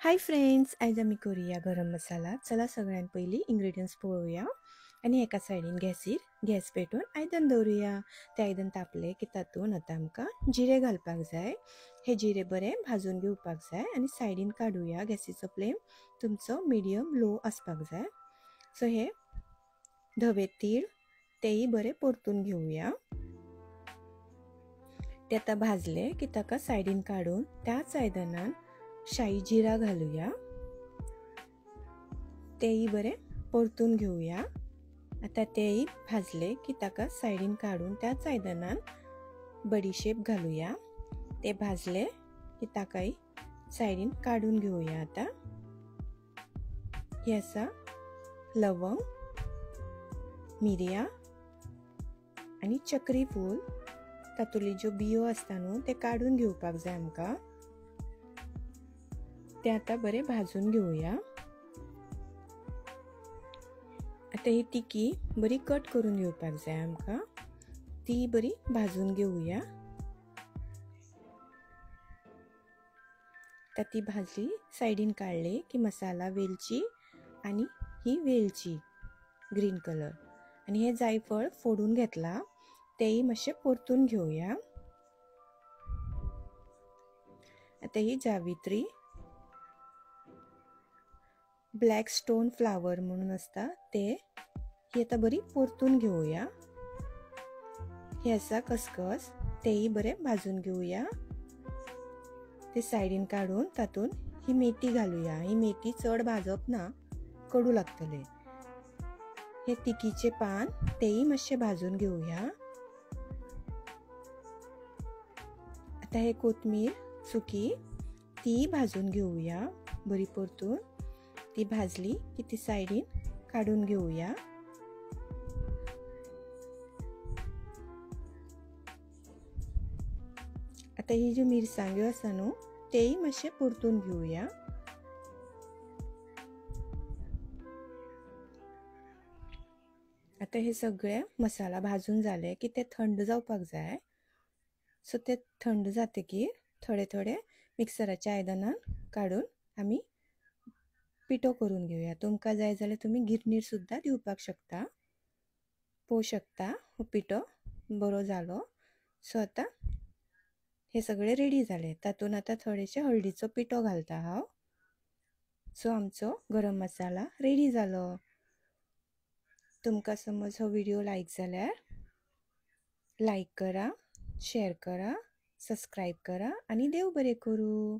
Hi friends, आयज आमी करूया गरम मसाला. चला सगळ्यान पयली इंग्रेडियंट्स पळोवया आनी एका सायडीन गॅस पेटोवन आयदन दवरुया. ते आयदन तापले की तातूंत आतां आमकां जिरे घालपाक जाय. हे जिरे बरे भाजून घेवपाक जाय आनी सायडीन काडुया. गॅसीचो फ्लेम तुमचो मिडियम लो आसपाक जाय. सो हे धवे तीळ तेय बरे परतून घेवया. ते आतां भाजले की ताका सायडीन काडून त्याच आयदनान शाई जिरा घालूया. तेय बरे परतून घेवया. आता तेय भाजले की ताका सायडीन काडून त्याच आयदनान बडीशेप घालूया. ते भाजले की ताकाय सायडीन काडून घेवया. आता हे आसा लवंग, मिरयां आनी चक्री फूल. तातुंतली ज्यो बियो आसता न्हू ते काडून घेवपाक जाय आमकां. ते आता बरे भाजून घेवया. आता ही तिकी बरी कट करून घेवपाक जाय आमकां. ती बरी भाजून घेवया. ती भाजली सायडीन काडली की मसाला वेलची आनी ही वेलची ग्रीन कलर आनी हे जायफळ फोडून घेतला. तेय मातशे परतून घेवया. आता ही जावित्री, ब्लॅक स्टोन फ्लावर म्हणून आसता ते ही आता बरी परतून घेवया. हे आसा खसखस, तेय बरे भाजून घेवया. ते सायडीन काडून तातूंत ही मेथी घालूया. ही मेथी चड भाजप ना, कडू लागतले. हे तिकीचे पान तेय मातशे भाजून घेवया. आता हे कोथमीर सुकी ती भाजून घेवया बरी परतून. ती भाजली की ती सायडीन काडून घेवया. आता ही ज्यो मिरसांग्यो आसा न्हू तेय मातशे परतून घेवया. आता हे सगळे मसाला भाजून जाले की ते थंड जावपाक जाय. सो ते थंड जातकीर थोडे थोडे मिक्सराच्या आयदनान काडून आमी पिठो करून घेवया. तुमकां जाय जाल्यार तुमी गिरणीर सुद्दां दिवपाक शकता. पळोवंक शकता हो पिठो बरो जालो. सो आता हे सगळे रेडी जाले. तातूंत आता थोडेशे हळदीचो पिठो घालता हांव. सो आमचो गरम मसाला रेडी जालो. तुमकां समज हो व्हिडिओ लायक जाल्यार लायक करा, शेअर करा, सबस्क्राईब करा आनी देव बरें करूं.